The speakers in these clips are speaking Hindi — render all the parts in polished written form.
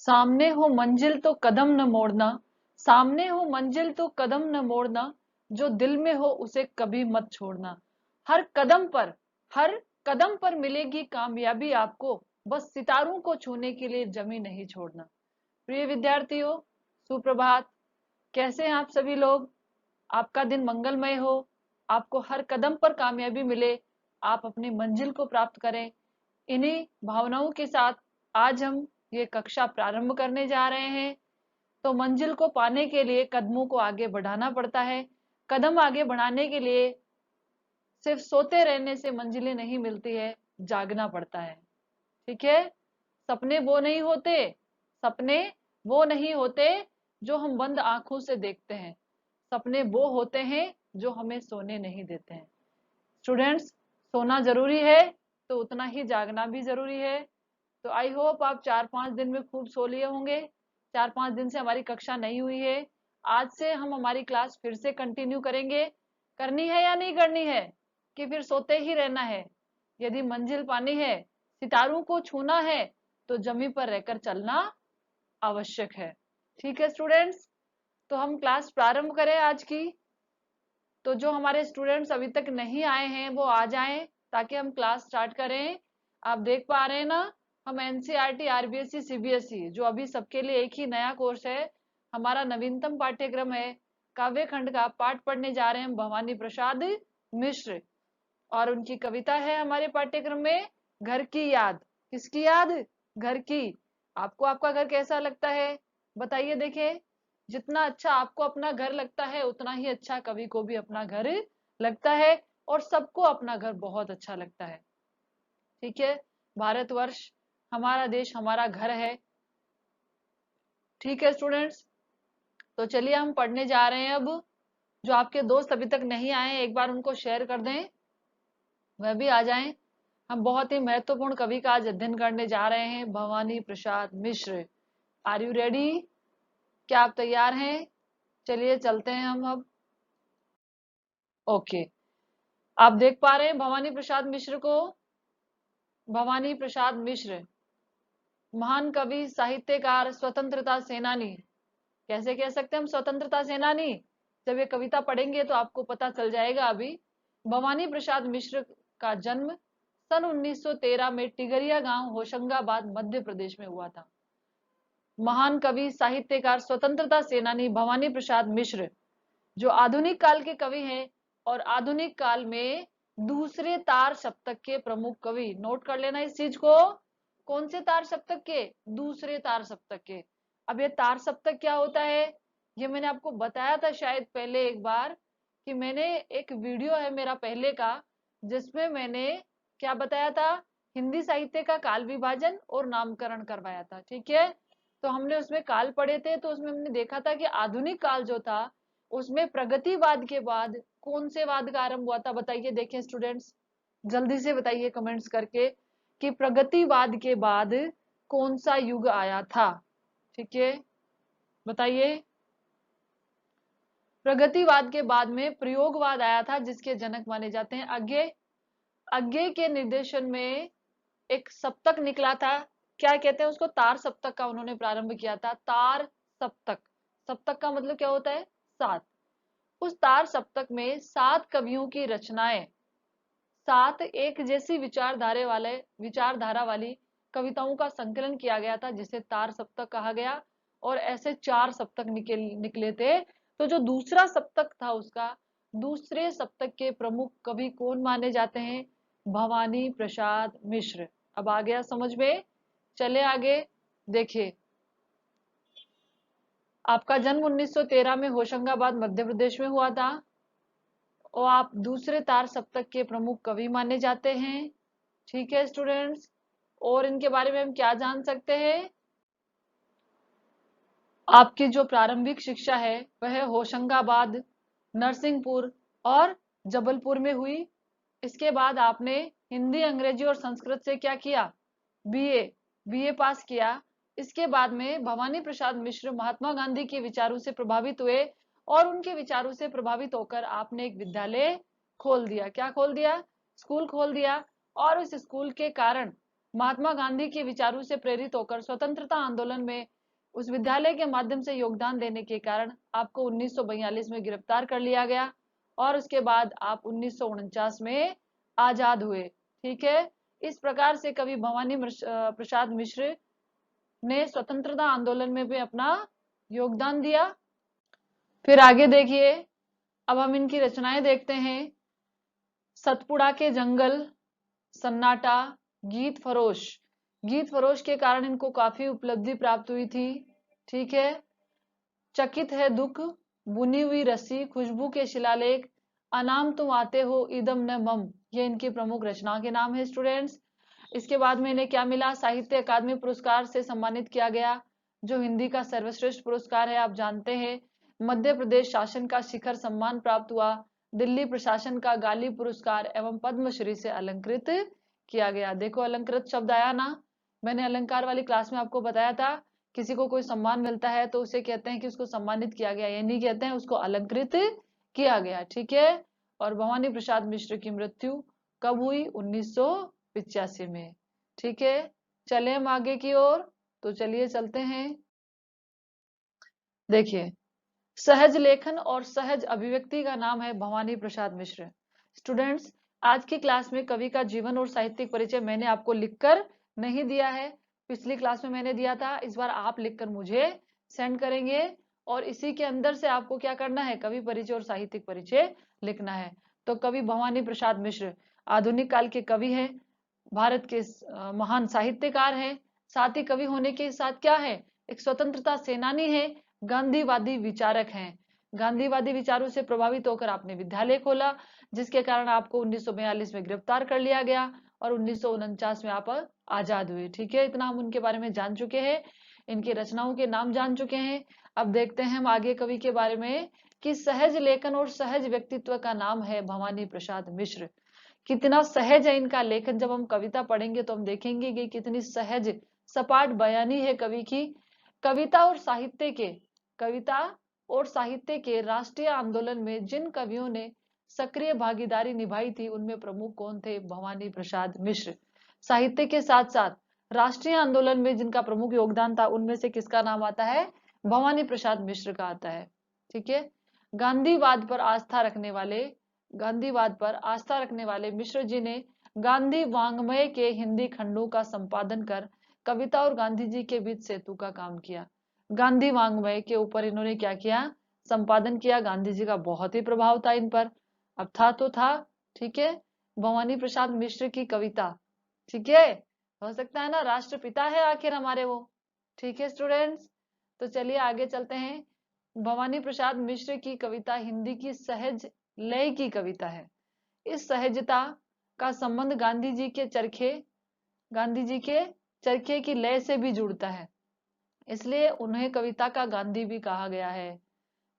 सामने हो मंजिल तो कदम न मोड़ना, सामने हो मंजिल तो कदम न मोड़ना, जो दिल में हो उसे कभी मत छोड़ना। हर कदम पर, हर कदम पर मिलेगी कामयाबी आपको, बस सितारों को छूने के लिए जमी नहीं छोड़ना। प्रिय विद्यार्थियों, सुप्रभात। कैसे हैं आप सभी लोग? आपका दिन मंगलमय हो, आपको हर कदम पर कामयाबी मिले, आप अपनी मंजिल को प्राप्त करें। इन्हीं भावनाओं के साथ आज हम ये कक्षा प्रारंभ करने जा रहे हैं। तो मंजिल को पाने के लिए कदमों को आगे बढ़ाना पड़ता है। कदम आगे बढ़ाने के लिए सिर्फ सोते रहने से मंजिलें नहीं मिलती है, जागना पड़ता है। ठीक है? सपने वो नहीं होते, सपने वो नहीं होते जो हम बंद आंखों से देखते हैं। सपने वो होते हैं जो हमें सोने नहीं देते हैं। स्टूडेंट्स, सोना जरूरी है तो उतना ही जागना भी जरूरी है। तो आई होप आप 4-5 दिन में खूब सो लिए होंगे। 4-5 दिन से हमारी कक्षा नहीं हुई है। आज से हम हमारी क्लास फिर से कंटिन्यू करेंगे। करनी है या नहीं करनी है, कि फिर सोते ही रहना है? यदि मंजिल पानी है, सितारों को छूना है, तो जमी पर रहकर चलना आवश्यक है। ठीक है स्टूडेंट्स, तो हम क्लास प्रारंभ करें आज की। तो जो हमारे स्टूडेंट्स अभी तक नहीं आए हैं वो आ जाएं, ताकि हम क्लास स्टार्ट करें। आप देख पा रहे हैं ना, हम एनसीईआरटी, आरबीएसई, सीबीएसई जो अभी सबके लिए एक ही नया कोर्स है, हमारा नवीनतम पाठ्यक्रम है, काव्य खंड का पाठ पढ़ने जा रहे हैं भवानी प्रसाद मिश्र। और उनकी कविता है हमारे पाठ्यक्रम में, घर की याद। किसकी याद? घर की। आपको आपका घर कैसा लगता है, बताइए देखे। जितना अच्छा आपको अपना घर लगता है, उतना ही अच्छा कवि को भी अपना घर लगता है, और सबको अपना घर बहुत अच्छा लगता है। ठीक है? भारतवर्ष हमारा देश, हमारा घर है। ठीक है स्टूडेंट्स, तो चलिए हम पढ़ने जा रहे हैं अब। जो आपके दोस्त अभी तक नहीं आए हैं, एक बार उनको शेयर कर दें, वह भी आ जाएं। हम बहुत ही महत्वपूर्ण कवि का आज अध्ययन करने जा रहे हैं, Bhawani Prasad Mishra. Are you ready? क्या आप तैयार हैं? चलिए चलते हैं हम अब। ओके, आप देख पा रहे हैं भवानी प्रसाद मिश्र को। भवानी प्रसाद मिश्र महान कवि, साहित्यकार, स्वतंत्रता सेनानी। कैसे कह सकते हैं हम स्वतंत्रता सेनानी? जब ये कविता पढ़ेंगे तो आपको पता चल जाएगा। अभी भवानी प्रसाद मिश्र का जन्म सन 1913 में टिगरिया गांव, होशंगाबाद, मध्य प्रदेश में हुआ था। महान कवि, साहित्यकार, स्वतंत्रता सेनानी भवानी प्रसाद मिश्र, जो आधुनिक काल के कवि हैं, और आधुनिक काल में दूसरे तार सप्तक के प्रमुख कवि। नोट कर लेना इस चीज को। कौन से तार सप्तक के? दूसरे तार सप्तक के। अब ये तार सप्तक क्या होता है, ये मैंने आपको बताया था शायद पहले एक बार, कि मैंने एक वीडियो है मेरा पहले का, जिसमें मैंने क्या बताया था, हिंदी साहित्य का काल विभाजन और नामकरण करवाया था। ठीक है? तो हमने उसमें काल पढ़े थे, तो उसमें हमने देखा था कि आधुनिक काल जो था, उसमें प्रगतिवाद के बाद कौन से वाद का आरंभ हुआ था? बताइए देखें स्टूडेंट्स, जल्दी से बताइए कमेंट्स करके, कि प्रगतिवाद के बाद कौन सा युग आया था? ठीक है, बताइए। प्रगतिवाद के बाद में प्रयोगवाद आया था, जिसके जनक माने जाते हैं अज्ञे। अज्ञे के निर्देशन में एक सप्तक निकला था, क्या कहते हैं उसको? तार सप्तक का उन्होंने प्रारंभ किया था। तार सप्तक, सप्तक का मतलब क्या होता है? 7। उस तार सप्तक में 7 कवियों की रचनाएं, 7 एक जैसी विचारधारा वाली कविताओं का संकलन किया गया था, जिसे तार सप्तक कहा गया। और ऐसे 4 सप्तक निकले थे। तो जो दूसरा सप्तक था, उसका दूसरे सप्तक के प्रमुख कवि कौन माने जाते हैं? भवानी प्रसाद मिश्र। अब आ गया समझ में? चले आगे देखिए। आपका जन्म 1913 में होशंगाबाद, मध्य प्रदेश में हुआ था, और आप दूसरे तार सप्तक के प्रमुख कवि माने जाते हैं। ठीक है स्टूडेंट्स, और इनके बारे में हम क्या जान सकते हैं? आपकी जो प्रारंभिक शिक्षा है वह होशंगाबाद, नरसिंहपुर और जबलपुर में हुई। इसके बाद आपने हिंदी, अंग्रेजी और संस्कृत से क्या किया? बीए, बीए पास किया। इसके बाद में भवानी प्रसाद मिश्र महात्मा गांधी के विचारों से प्रभावित हुए, और उनके विचारों से प्रभावित होकर आपने एक विद्यालय खोल दिया। क्या खोल दिया? स्कूल खोल दिया। और उस स्कूल के कारण महात्मा गांधी के विचारों से प्रेरित होकर स्वतंत्रता आंदोलन में उस विद्यालय के माध्यम से योगदान देने के कारण आपको 1942 में गिरफ्तार कर लिया गया और उसके बाद आप 1949 में आजाद हुए। ठीक है, इस प्रकार से कवि भवानी प्रसाद मिश्र ने स्वतंत्रता आंदोलन में भी अपना योगदान दिया। फिर आगे देखिए, अब हम इनकी रचनाएं देखते हैं। सतपुड़ा के जंगल, सन्नाटा, गीत फरोश। गीत फरोश के कारण इनको काफी उपलब्धि प्राप्त हुई थी। ठीक है, चकित है दुख, बुनी हुई रस्सी, खुशबू के शिलालेख, अनाम तुम आते हो, इदम न मम, ये इनकी प्रमुख रचना के नाम है स्टूडेंट्स। इसके बाद में इन्हें क्या मिला? साहित्य अकादमी पुरस्कार से सम्मानित किया गया, जो हिंदी का सर्वश्रेष्ठ पुरस्कार है, आप जानते हैं। मध्य प्रदेश शासन का शिखर सम्मान प्राप्त हुआ, दिल्ली प्रशासन का गाली पुरस्कार एवं पद्मश्री से अलंकृत किया गया। देखो अलंकृत शब्द आया ना, मैंने अलंकार वाली क्लास में आपको बताया था, किसी को कोई सम्मान मिलता है तो उसे कहते हैं कि उसको सम्मानित किया गया, ये नहीं कहते हैं उसको अलंकृत किया गया। ठीक है, और भवानी प्रसाद मिश्र की मृत्यु कब हुई? 1985 में। ठीक है, चले हम आगे की ओर, तो चलिए चलते हैं। देखिए, सहज लेखन और सहज अभिव्यक्ति का नाम है भवानी प्रसाद मिश्र। स्टूडेंट्स, आज की क्लास में कवि का जीवन और साहित्यिक परिचय मैंने आपको लिखकर नहीं दिया है, पिछली क्लास में मैंने दिया था, इस बार आप लिखकर मुझे सेंड करेंगे और इसी के अंदर से आपको क्या करना है? कवि परिचय और साहित्यिक परिचय लिखना है। तो कवि भवानी प्रसाद मिश्र आधुनिक काल के कवि हैं, भारत के महान साहित्यकार हैं, साथ ही कवि होने के साथ क्या है? एक स्वतंत्रता सेनानी है, गांधीवादी विचारक हैं। गांधीवादी विचारों से प्रभावित होकर आपने विद्यालय खोला, जिसके कारण आपको 1942 में गिरफ्तार कर लिया गया और 1949 में आप आजाद हुए। ठीक है, इतना हम उनके बारे में जान चुके हैं, इनकी रचनाओं के नाम जान चुके हैं। अब देखते हैं हम आगे कवि के बारे में कि सहज लेखन और सहज व्यक्तित्व का नाम है भवानी प्रसाद मिश्र। कितना सहज है इनका लेखन, जब हम कविता पढ़ेंगे तो हम देखेंगे कि कितनी सहज सपाट बयानी है कवि की। कविता और साहित्य के राष्ट्रीय आंदोलन में जिन कवियों ने सक्रिय भागीदारी निभाई थी, उनमें प्रमुख कौन थे? भवानी प्रसाद मिश्र। साहित्य के साथ साथ राष्ट्रीय आंदोलन में जिनका प्रमुख योगदान था, उनमें से किसका नाम आता है? भवानी प्रसाद मिश्र का आता है। ठीक है, गांधीवाद पर आस्था रखने वाले मिश्र जी ने गांधी वांग्मय के हिंदी खंडों का संपादन कर कविता और गांधी जी के बीच सेतु का काम किया। गांधी वांग्मय के ऊपर इन्होंने क्या किया? संपादन किया। गांधी जी का बहुत ही प्रभाव था इन पर, अब था तो था। ठीक है, भवानी प्रसाद मिश्र की कविता, ठीक है, हो सकता है ना राष्ट्रपिता है आखिर हमारे वो। ठीक है स्टूडेंट्स, तो चलिए आगे चलते हैं। भवानी प्रसाद मिश्र की कविता हिंदी की सहज लय की कविता है। इस सहजता का संबंध गांधी जी के चरखे की लय से भी जुड़ता है, इसलिए उन्हें कविता का गांधी भी कहा गया है।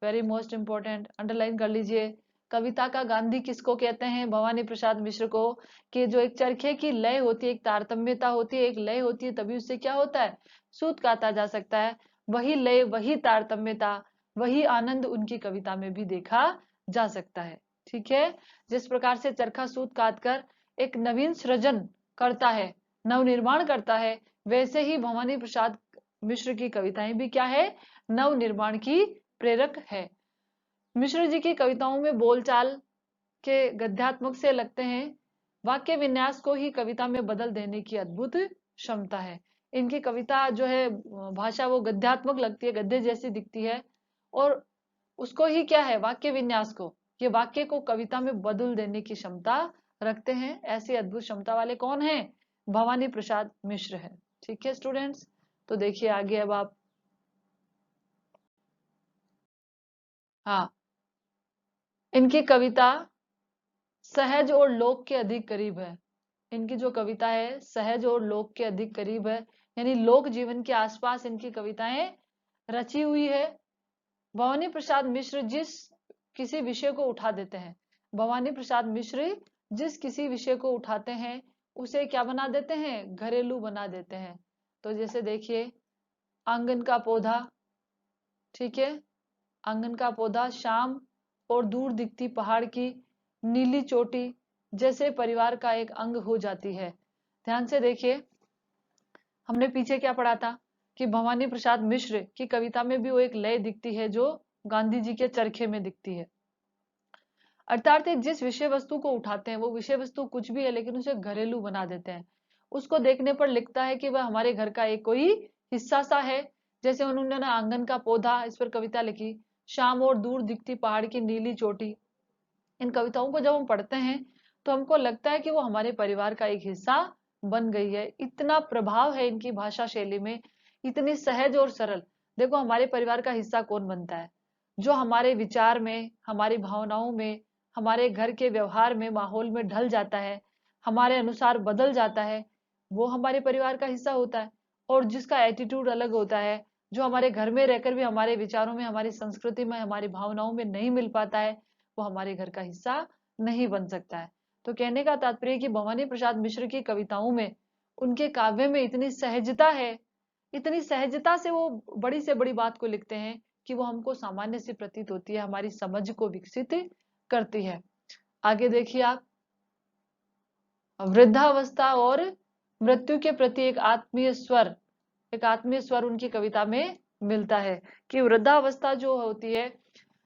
वेरी मोस्ट इंपॉर्टेंट, अंडरलाइन कर लीजिए। कविता का गांधी किसको कहते हैं? भवानी प्रसाद मिश्र को। कि जो एक चरखे की लय होती है, एक तारतम्यता होती है, एक लय होती है, तभी उससे क्या होता है? सूत काता जा सकता है। वही लय, वही तारतम्यता, वही आनंद उनकी कविता में भी देखा जा सकता है। ठीक है, जिस प्रकार से चरखा सूत काट कर एक नवीन सृजन करता है, नवनिर्माण करता है, वैसे ही भवानी प्रसाद मिश्र की कविताएं भी क्या है? नव निर्माण की प्रेरक है। मिश्र जी की कविताओं में बोलचाल के गद्यात्मक से लगते हैं, वाक्य विन्यास को ही कविता में बदल देने की अद्भुत क्षमता है। इनकी कविता जो है भाषा वो गद्यात्मक लगती है, गद्य जैसी दिखती है, और उसको ही क्या है? वाक्य विन्यास को, ये वाक्य को कविता में बदल देने की क्षमता रखते हैं। ऐसी अद्भुत क्षमता वाले कौन है? भवानी प्रसाद मिश्र है। ठीक है स्टूडेंट्स, तो देखिए आगे अब आप, हाँ, इनकी कविता सहज और लोक के अधिक करीब है। इनकी जो कविता है सहज और लोक के अधिक करीब है, यानी लोक जीवन के आसपास इनकी कविताएं रची हुई है। भवानी प्रसाद मिश्र जिस किसी विषय को उठा देते हैं, भवानी प्रसाद मिश्र जिस किसी विषय को उठाते हैं उसे क्या बना देते हैं? घरेलू बना देते हैं। तो जैसे देखिए, आंगन का पौधा, ठीक है, आंगन का पौधा, शाम और दूर दिखती पहाड़ की नीली चोटी जैसे परिवार का एक अंग हो जाती है। ध्यान से देखिए, हमने पीछे क्या पढ़ा था कि भवानी प्रसाद मिश्र की कविता में भी वो एक लय दिखती है जो गांधी जी के चरखे में दिखती है। अर्थात जिस विषय वस्तु को उठाते हैं वो विषय वस्तु कुछ भी है लेकिन उसे घरेलू बना देते हैं। उसको देखने पर लिखता है कि वह हमारे घर का एक कोई हिस्सा सा है। जैसे उन्होंने ना आंगन का पौधा इस पर कविता लिखी, शाम और दूर दिखती पहाड़ की नीली चोटी। इन कविताओं को जब हम पढ़ते हैं तो हमको लगता है कि वो हमारे परिवार का एक हिस्सा बन गई है। इतना प्रभाव है इनकी भाषा शैली में, इतनी सहज और सरल। देखो हमारे परिवार का हिस्सा कौन बनता है? जो हमारे विचार में, हमारी भावनाओं में, हमारे घर के व्यवहार में, माहौल में ढल जाता है, हमारे अनुसार बदल जाता है, वो हमारे परिवार का हिस्सा होता है। और जिसका एटीट्यूड अलग होता है, जो हमारे घर में रहकर भी हमारे विचारों में, हमारी संस्कृति में, हमारी भावनाओं में नहीं मिल पाता है, वो हमारे घर का हिस्सा नहीं बन सकता है। तो कहने का तात्पर्य कि भवानी प्रसाद मिश्र की कविताओं में, उनके काव्य में इतनी सहजता है, इतनी सहजता से वो बड़ी से बड़ी बात को लिखते हैं कि वो हमको सामान्य सी प्रतीत होती है, हमारी समझ को विकसित करती है। आगे देखिए आप, वृद्धावस्था और मृत्यु के प्रति एक आत्मीय स्वर उनकी कविता में मिलता है कि वृद्धावस्था जो होती है,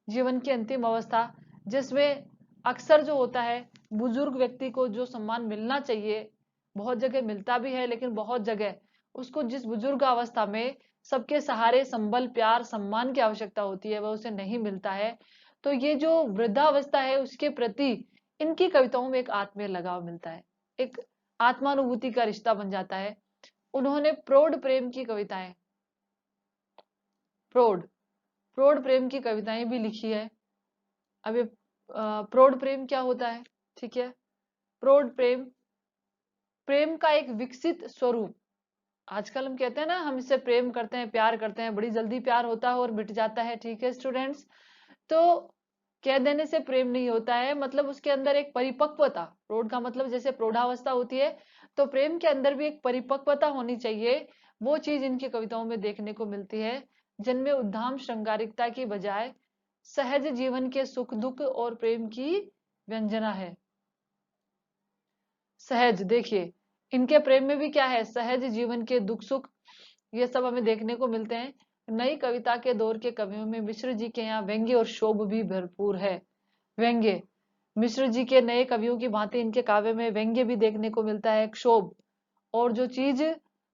जीवन की अंतिम अवस्था, जिसमें अक्सर जो होता है बुजुर्ग व्यक्ति को जो सम्मान मिलना चाहिए, बहुत जगह मिलता भी है लेकिन बहुत जगह उसको जिस बुजुर्ग अवस्था में सबके सहारे, संबल, प्यार, सम्मान की आवश्यकता होती है, वह उसे नहीं मिलता है। तो ये जो वृद्धावस्था है उसके प्रति इनकी कविताओं में एक आत्मीय लगाव मिलता है, एक आत्मानुभूति का रिश्ता बन जाता है। उन्होंने प्रौढ़ प्रेम की कविताएं, प्रौढ़ प्रौढ़ प्रेम की कविताएं भी लिखी है। अब ये प्रौढ़ प्रेम क्या होता है? ठीक है, प्रौढ़ प्रेम, प्रेम का एक विकसित स्वरूप। आजकल हम कहते हैं ना, हम इससे प्रेम करते हैं, प्यार करते हैं, बड़ी जल्दी प्यार होता है और मिट जाता है। ठीक है स्टूडेंट्स, तो कह देने से प्रेम नहीं होता है, मतलब उसके अंदर एक परिपक्वता, प्रौढ़ का मतलब जैसे प्रौढ़ावस्था होती है, तो प्रेम के अंदर भी एक परिपक्वता होनी चाहिए। वो चीज इनकी कविताओं में देखने को मिलती है, जिनमें उद्दाम श्रृंगारिकता की बजाय सहज जीवन के सुख दुख और प्रेम की व्यंजना है। सहज, देखिए इनके प्रेम में भी क्या है, सहज जीवन के दुख सुख, ये सब हमें देखने को मिलते हैं। नई कविता के दौर के कवियों में मिश्र जी के यहाँ व्यंग्य और शोभ भी भरपूर है। व्यंग्य, मिश्र जी के नए कवियों की भांति इनके काव्य में व्यंग्य भी देखने को मिलता है, क्षोभ। और जो चीज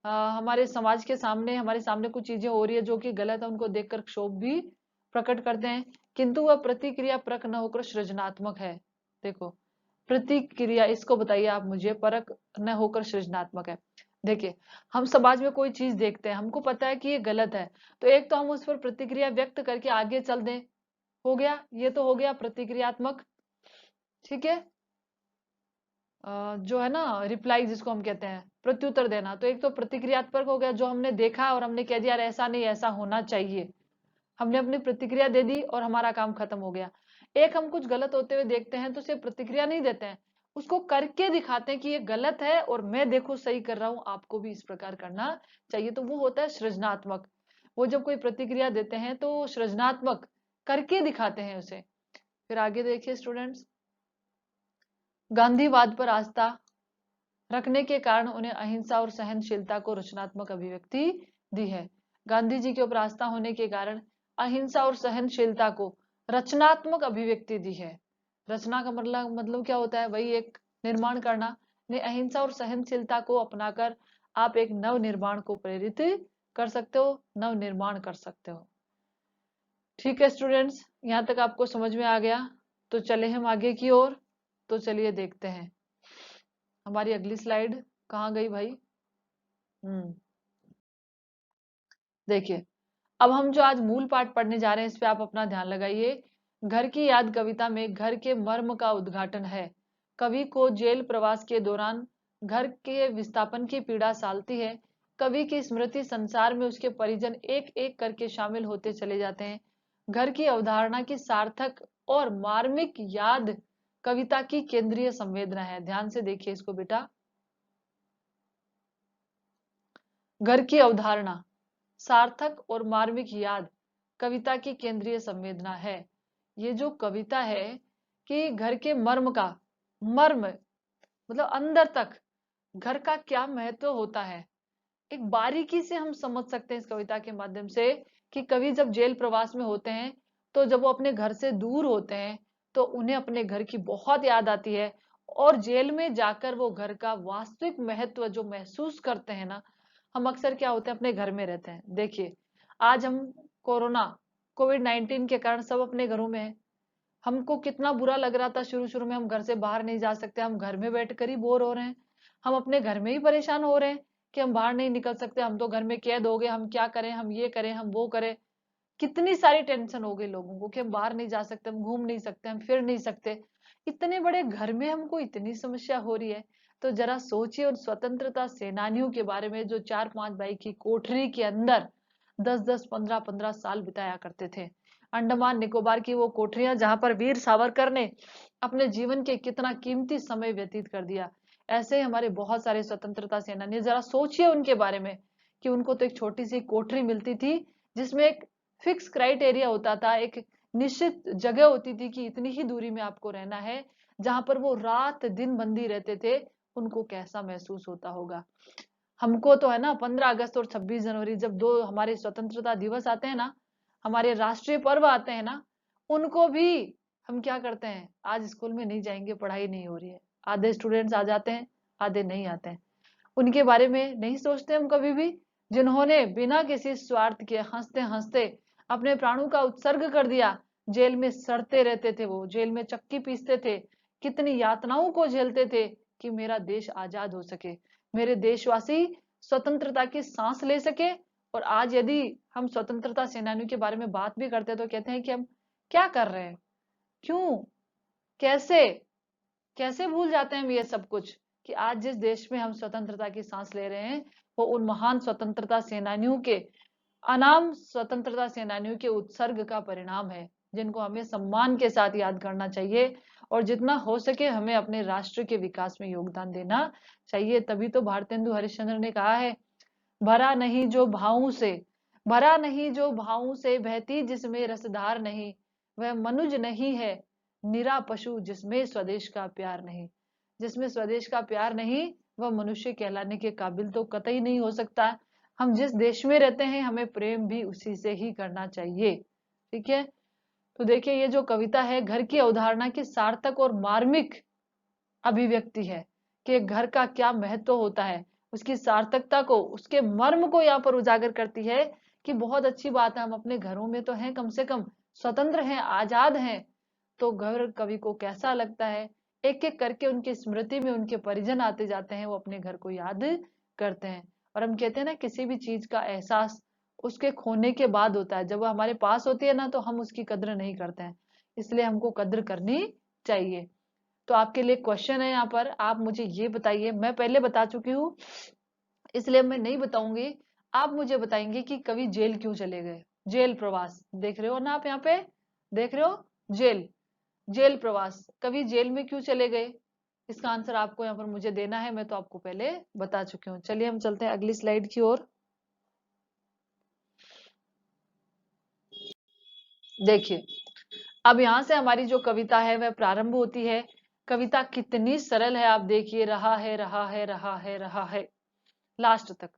हमारे समाज के सामने, हमारे सामने कुछ चीजें हो रही है जो कि गलत है, उनको देखकर क्षोभ भी प्रकट करते हैं, किंतु वह प्रतिक्रिया परक न होकर सृजनात्मक है। देखो, प्रतिक्रिया, इसको बताइए आप मुझे, परक न होकर सृजनात्मक है। देखिए, हम समाज में कोई चीज देखते हैं, हमको पता है कि ये गलत है, तो एक तो हम उस पर प्रतिक्रिया व्यक्त करके आगे चल दें, हो गया, ये तो हो गया प्रतिक्रियात्मक। ठीक है, जो है ना रिप्लाई जिसको हम कहते हैं, प्रत्युत्तर देना, तो एक तो प्रतिक्रियात्मक हो गया, जो हमने देखा और हमने कह दिया यार ऐसा नहीं, ऐसा होना चाहिए, हमने अपनी प्रतिक्रिया दे दी और हमारा काम खत्म हो गया। एक हम कुछ गलत होते हुए देखते हैं तो सिर्फ प्रतिक्रिया नहीं देते हैं, उसको करके दिखाते हैं कि ये गलत है और मैं देखो सही कर रहा हूं, आपको भी इस प्रकार करना चाहिए, तो वो होता है सृजनात्मक। वो जब कोई प्रतिक्रिया देते हैं तो सृजनात्मक करके दिखाते हैं उसे। फिर आगे देखिए स्टूडेंट्स, गांधीवाद पर आस्था रखने के कारण उन्हें अहिंसा और सहनशीलता को रचनात्मक अभिव्यक्ति दी है। गांधी जी के ऊपर आस्था होने के कारण अहिंसा और सहनशीलता को रचनात्मक अभिव्यक्ति दी है। रचना का मतलब क्या होता है? वही एक निर्माण करना। ने अहिंसा और सहनशीलता को अपनाकर आप एक नव निर्माण को प्रेरित कर सकते हो, नव निर्माण कर सकते हो। ठीक है स्टूडेंट्स, यहाँ तक आपको समझ में आ गया? तो चले हम आगे की ओर। तो चलिए देखते हैं, हमारी अगली स्लाइड कहाँ गई भाई? देखिए, अब हम जो आज मूल पाठ पढ़ने जा रहे हैं, इस पे आप अपना ध्यान लगाइए। घर की याद कविता में घर के मर्म का उद्घाटन है। कवि को जेल प्रवास के दौरान घर के विस्थापन की पीड़ा सालती है। कवि की स्मृति संसार में उसके परिजन एक एक करके शामिल होते चले जाते हैं। घर की अवधारणा की सार्थक और मार्मिक याद कविता की केंद्रीय संवेदना है। ध्यान से देखिए इसको बेटा। घर की अवधारणा, सार्थक और मार्मिक याद कविता की केंद्रीय संवेदना है। ये जो कविता है कि घर के मर्म का, मर्म मतलब अंदर तक घर का क्या महत्व होता है, एक बारीकी से हम समझ सकते हैं इस कविता के माध्यम से कि कवि जब जेल प्रवास में होते हैं तो जब वो अपने घर से दूर होते हैं तो उन्हें अपने घर की बहुत याद आती है, और जेल में जाकर वो घर का वास्तविक महत्व जो महसूस करते हैं ना। हम अक्सर क्या होते हैं, अपने घर में रहते हैं। देखिए, आज हम कोरोना कोविड-19 के कारण सब अपने घरों में हैं। हमको कितना बुरा लग रहा था शुरू शुरू में, हम घर से बाहर नहीं जा सकते, हम घर में बैठकर ही बोर हो रहे हैं। हम अपने घर में ही परेशान हो रहे हैं कि हम बाहर नहीं निकल सकते, हम तो घर में कैद हो गए, हम क्या करें, हम ये करें, हम वो करें। कितनी सारी टेंशन हो गई लोगों को कि हम बाहर नहीं जा सकते, हम घूम नहीं सकते, हम फिर नहीं सकते। इतने बड़े घर में हमको इतनी समस्या हो रही है। तो जरा सोचिए उन स्वतंत्रता सेनानियों के बारे में जो 4-5 भाई की कोठरी के अंदर 10-10, 15-15 साल बिताया करते थे। अंडमान निकोबार की वो कोठरियां जहां पर वीर सावरकर ने अपने जीवन के कितना कीमती समय व्यतीत कर दिया। ऐसे ही हमारे बहुत सारे स्वतंत्रता सेनानी, जरा सोचिए उनके बारे में कि उनको तो एक छोटी सी कोठरी मिलती थी जिसमें एक फिक्स क्राइटेरिया होता था, एक निश्चित जगह होती थी कि इतनी ही दूरी में आपको रहना है, जहां पर वो रात दिन बंदी रहते थे। उनको कैसा महसूस होता होगा। हमको तो है ना 15 अगस्त और 26 जनवरी, जब दो हमारे स्वतंत्रता दिवस आते हैं ना, हमारे राष्ट्रीय पर्व आते हैं ना, उनको भी हम क्या करते हैं, आज स्कूल में नहीं जाएंगे, पढ़ाई नहीं हो रही है। आधे स्टूडेंट्स आ जाते हैं, आधे नहीं आते हैं। उनके बारे में नहीं सोचते हम कभी भी, जिन्होंने बिना किसी स्वार्थ के हंसते हंसते अपने प्राणों का उत्सर्ग कर दिया। जेल में सड़ते रहते थे, वो जेल में चक्की पीसते थे, कितनी यातनाओं को झेलते थे कि मेरा देश आजाद हो सके, मेरे देशवासी स्वतंत्रता की सांस ले सके। और आज यदि हम स्वतंत्रता सेनानियों के बारे में बात भी करते हैं तो कहते हैं कि हम क्या कर रहे हैं, क्यों, कैसे, कैसे भूल जाते हैं हम ये सब कुछ, कि आज जिस देश में हम स्वतंत्रता की सांस ले रहे हैं वो उन महान स्वतंत्रता सेनानियों के, अनाम स्वतंत्रता सेनानियों के उत्सर्ग का परिणाम है, जिनको हमें सम्मान के साथ याद करना चाहिए। और जितना हो सके हमें अपने राष्ट्र के विकास में योगदान देना चाहिए। तभी तो भारतेंदु हरिश्चंद्र ने कहा है, भरा नहीं जो भावों से, भरा नहीं जो भावों से, बहती जिसमें रसधार नहीं, वह मनुज नहीं है, निरा पशु जिसमें स्वदेश का प्यार नहीं। जिसमें स्वदेश का प्यार नहीं, वह मनुष्य कहलाने के काबिल तो कतई नहीं हो सकता। हम जिस देश में रहते हैं हमें प्रेम भी उसी से ही करना चाहिए। ठीक है। तो देखिए, ये जो कविता है घर की अवधारणा की सार्थक और मार्मिक अभिव्यक्ति है कि एक घर का क्या महत्व होता है, उसकी सार्थकता को, उसके मर्म को यहाँ पर उजागर करती है कि बहुत अच्छी बात है, हम अपने घरों में तो हैं, कम से कम स्वतंत्र हैं, आजाद हैं। तो घर कवि को कैसा लगता है, एक एक करके उनकी स्मृति में उनके परिजन आते जाते हैं, वो अपने घर को याद करते हैं। और हम कहते हैं ना, किसी भी चीज का एहसास उसके खोने के बाद होता है, जब वो हमारे पास होती है ना तो हम उसकी कद्र नहीं करते हैं। इसलिए हमको कद्र करनी चाहिए। तो आपके लिए क्वेश्चन है यहाँ पर, आप मुझे ये बताइए, मैं पहले बता चुकी हूँ इसलिए मैं नहीं बताऊंगी। आप मुझे बताएंगे कि कवि जेल क्यों चले गए। जेल प्रवास देख रहे हो ना आप, यहाँ पे देख रहे हो, जेल, जेल प्रवास, कवि जेल में क्यों चले गए, इसका आंसर आपको यहाँ पर मुझे देना है। मैं तो आपको पहले बता चुकी हूँ। चलिए हम चलते हैं अगली स्लाइड की ओर। देखिए, अब यहाँ से हमारी जो कविता है वह प्रारंभ होती है। कविता कितनी सरल है, आप देखिए, रहा है रहा है रहा है रहा है, लास्ट तक।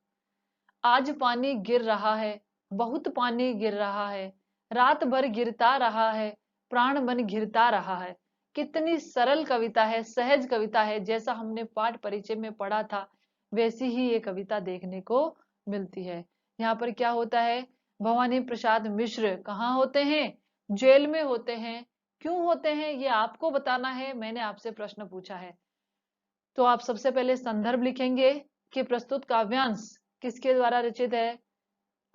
आज पानी गिर रहा है, बहुत पानी गिर रहा है, रात भर गिरता रहा है, प्राण मन घिरता रहा है। कितनी सरल कविता है, सहज कविता है, जैसा हमने पाठ परिचय में पढ़ा था वैसी ही ये कविता देखने को मिलती है। यहाँ पर क्या होता है, भवानी प्रसाद मिश्र कहाँ होते हैं, जेल में होते हैं। क्यों होते हैं ये आपको बताना है, मैंने आपसे प्रश्न पूछा है। तो आप सबसे पहले संदर्भ लिखेंगे कि प्रस्तुत काव्यांश किसके द्वारा रचित है।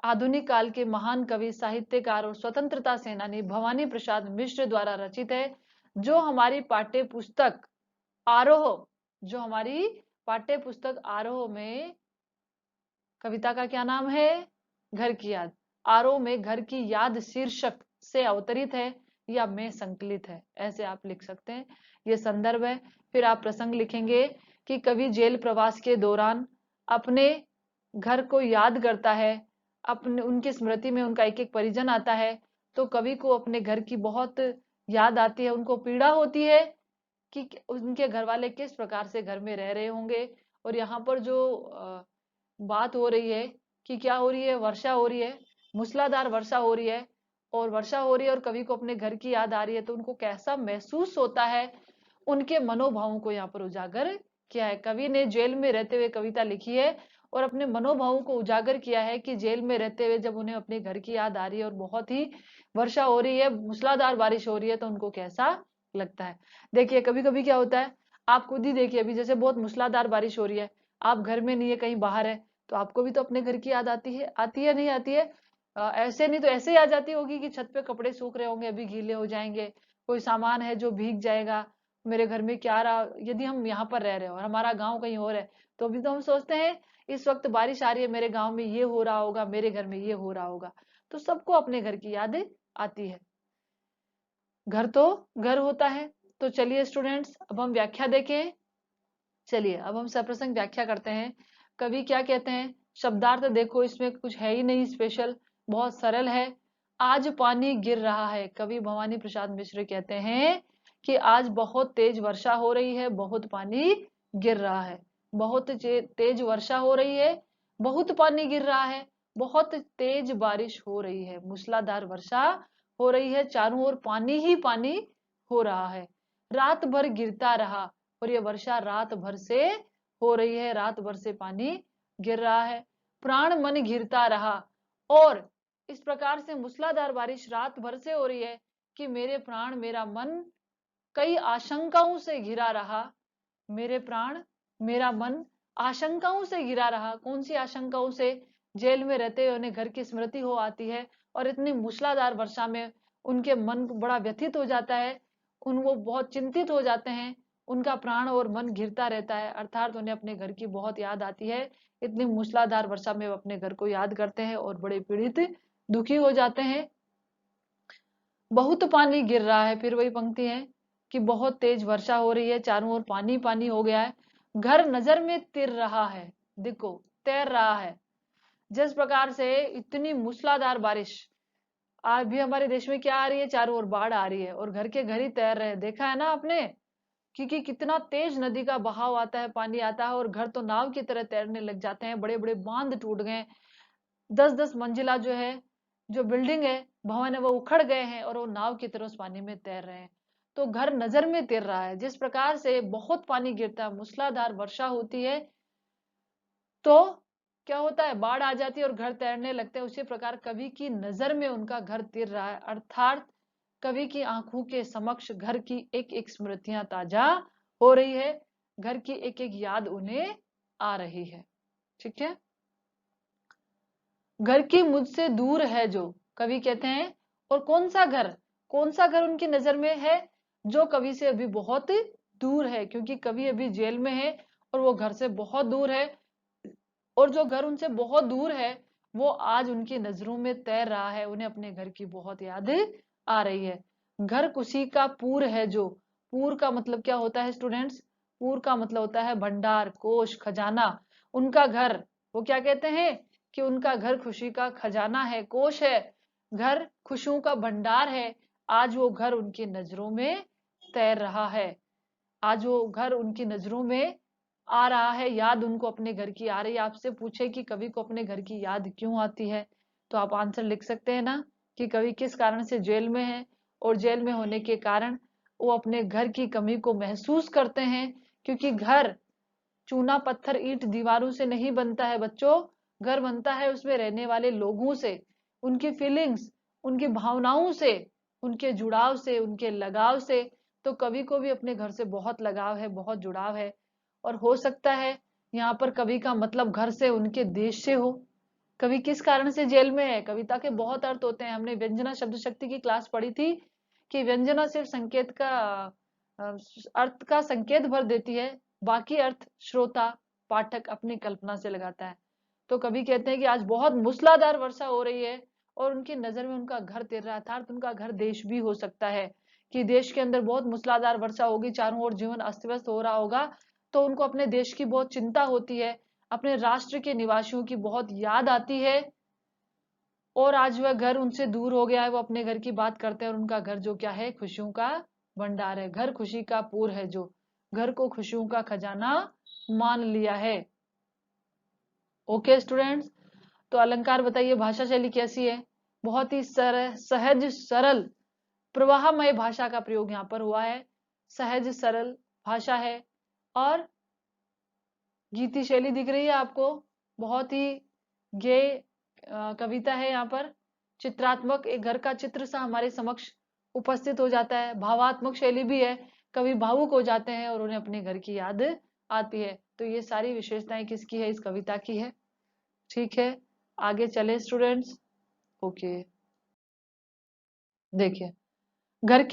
आधुनिक काल के महान कवि, साहित्यकार और स्वतंत्रता सेनानी भवानी प्रसाद मिश्र द्वारा रचित है। जो हमारी पाठ्य पुस्तक आरोह, जो हमारी पाठ्य पुस्तक आरोह में कविता का क्या नाम है, घर की याद। आरोह में घर की याद शीर्षक से अवतरित है या में संकलित है, ऐसे आप लिख सकते हैं। ये संदर्भ है। फिर आप प्रसंग लिखेंगे कि कवि जेल प्रवास के दौरान अपने घर को याद करता है, अपने उनकी स्मृति में उनका एक एक परिजन आता है, तो कवि को अपने घर की बहुत याद आती है, उनको पीड़ा होती है कि उनके घर वाले किस प्रकार से घर में रह रहे होंगे। और यहाँ पर जो बात हो रही है कि क्या हो रही है, वर्षा हो रही है, मूसलाधार वर्षा हो रही है, और वर्षा हो रही है और कवि को अपने घर की याद आ रही है, तो उनको कैसा महसूस होता है, उनके मनोभावों को यहाँ पर उजागर किया है। कवि ने जेल में रहते हुए कविता लिखी है और अपने मनोभावों को उजागर किया है कि जेल में रहते हुए जब उन्हें अपने घर की याद आ रही है और बहुत ही वर्षा हो रही है, मूसलाधार बारिश हो रही है, तो उनको कैसा लगता है। देखिए कभी कभी क्या होता है, आप खुद ही देखिए, अभी जैसे बहुत मूसलाधार बारिश हो रही है, आप घर में नहीं है, कहीं बाहर है, तो आपको भी तो अपने घर की याद आती है नहीं आती है? ऐसे नहीं तो ऐसे ही आ जाती होगी कि छत पे कपड़े सूख रहे होंगे, अभी गीले हो जाएंगे, कोई सामान है जो भीग जाएगा, मेरे घर में क्या रहा। यदि हम यहाँ पर रह रहे हो और हमारा गांव कहीं और है, तो अभी तो हम सोचते हैं इस वक्त बारिश आ रही है, मेरे गांव में ये हो रहा होगा, मेरे घर में ये हो रहा होगा, तो सबको अपने घर की याद आती है। घर तो घर होता है। तो चलिए स्टूडेंट्स, अब हम व्याख्या देखें। चलिए अब हम सप्रसंग व्याख्या करते हैं। कवि क्या कहते हैं, शब्दार्थ देखो, इसमें कुछ है ही नहीं स्पेशल, बहुत सरल है। आज पानी गिर रहा है, कवि भवानी प्रसाद मिश्र कहते हैं कि आज बहुत तेज वर्षा हो रही है, बहुत पानी गिर रहा है। बहुत तेज वर्षा हो रही है, बहुत पानी गिर रहा है, बहुत तेज बारिश हो रही है, मूसलाधार वर्षा हो रही है, चारों ओर पानी ही पानी हो रहा है। रात भर गिरता रहा, और ये वर्षा रात भर से हो रही है, रात भर से पानी गिर रहा है। प्राण मन घिरता रहा, और इस प्रकार से मूसलाधार बारिश रात भर से हो रही है कि मेरे प्राण मेरा मन कई आशंकाओं से घिरा रहा। मेरे प्राण मेरा मन आशंकाओं से घिरा रहा। कौन सी आशंकाओं से? जेल में रहते हुए उन्हें घर की स्मृति हो आती है, और इतनी मूसलाधार वर्षा में उनके मन बड़ा व्यथित हो जाता है, वो बहुत चिंतित हो जाते हैं, उनका प्राण और मन घिरता रहता है, अर्थात उन्हें अपने घर की बहुत याद आती है। इतनी मूसलाधार वर्षा में वो अपने घर को याद करते हैं और बड़े पीड़ित दुखी हो जाते हैं। बहुत पानी गिर रहा है, फिर वही पंक्ति है कि बहुत तेज वर्षा हो रही है, चारों ओर पानी पानी हो गया है। घर नजर में तिर रहा है, देखो तैर रहा है। जिस प्रकार से इतनी मूसलाधार बारिश आज भी हमारे देश में क्या आ रही है, चारों ओर बाढ़ आ रही है और घर के घर ही तैर रहे हैं, देखा है ना आपने? क्योंकि कितना तेज नदी का बहाव आता है, पानी आता है, और घर तो नाव की तरह तैरने लग जाते हैं, बड़े बड़े बांध टूट गए, 10-10 मंजिला जो है, जो बिल्डिंग है, भवन है, वो उखड़ गए हैं और वो नाव की तरह उस पानी में तैर रहे हैं। तो घर नजर में तिर रहा है। जिस प्रकार से बहुत पानी गिरता है, मूसलाधार वर्षा होती है, तो क्या होता है, बाढ़ आ जाती है और घर तैरने लगते हैं, उसी प्रकार कवि की नजर में उनका घर तिर रहा है, अर्थात कवि की आंखों के समक्ष घर की एक एक स्मृतियां ताजा हो रही है, घर की एक एक याद उन्हें आ रही है। ठीक है। घर की मुझसे दूर है जो, कवि कहते हैं, और कौन सा घर उनकी नजर में है, जो कवि से अभी बहुत दूर है, क्योंकि कवि अभी जेल में है और वो घर से बहुत दूर है, और जो घर उनसे बहुत दूर है वो आज उनकी नजरों में तैर रहा है, उन्हें अपने घर की बहुत याद आ रही है। घर खुशी का पूर है जो, पूर का मतलब क्या होता है स्टूडेंट्स? पूर का मतलब होता है भंडार, कोष, खजाना। उनका घर, वो क्या कहते हैं कि उनका घर खुशी का खजाना है, कोष है, घर खुशियों का भंडार है। आज वो घर उनकी नजरों में तैर रहा है, आज वो घर उनकी नजरों में आ रहा है, याद उनको अपने घर की आ रही है। आपसे पूछे कि कवि को अपने घर की याद क्यों आती है, तो आप आंसर लिख सकते हैं ना, कि कवि किस कारण से जेल में है, और जेल में होने के कारण वो अपने घर की कमी को महसूस करते हैं, क्योंकि घर चूना पत्थर ईंट दीवारों से नहीं बनता है बच्चों, घर बनता है उसमें रहने वाले लोगों से, उनकी फीलिंग्स, उनकी भावनाओं से, उनके जुड़ाव से, उनके लगाव से। तो कवि को भी अपने घर से बहुत लगाव है, बहुत जुड़ाव है, और हो सकता है यहाँ पर कवि का मतलब घर से उनके देश से हो। कवि किस कारण से जेल में है? कविता के बहुत अर्थ होते हैं, हमने व्यंजना शब्द शक्ति की क्लास पढ़ी थी कि व्यंजना सिर्फ संकेत का अर्थ का संकेत भर देती है, बाकी अर्थ श्रोता पाठक अपनी कल्पना से लगाता है। तो कवि कहते हैं कि आज बहुत मूसलाधार वर्षा हो रही है और उनकी नजर में उनका घर तिर रहा है, अर्थात उनका घर देश भी हो सकता है, कि देश के अंदर बहुत मूसलाधार वर्षा होगी, चारों ओर जीवन अस्त व्यस्त हो रहा होगा, तो उनको अपने देश की बहुत चिंता होती है, अपने राष्ट्र के निवासियों की बहुत याद आती है, और आज वह घर उनसे दूर हो गया है, वो अपने घर की बात करते हैं, और उनका घर जो क्या है, खुशियों का भंडार है, घर खुशी का पूर है जो, घर को खुशियों का खजाना मान लिया है। ओके स्टूडेंट्स, तो अलंकार बताइए भाषा शैली कैसी है? बहुत ही सहज सरल प्रवाहमय भाषा का प्रयोग यहाँ पर हुआ है। सहज सरल भाषा है और गीति शैली दिख रही है आपको, बहुत ही गेय कविता है। यहाँ पर चित्रात्मक एक घर का चित्र सा हमारे समक्ष उपस्थित हो जाता है। भावात्मक शैली भी है, कवि भावुक हो जाते हैं और उन्हें अपने घर की याद आती है। तो ये सारी विशेषताएं किसकी है? इस कविता की है। ठीक है, आगे चले स्टूडेंट्स। ओके, देखिए,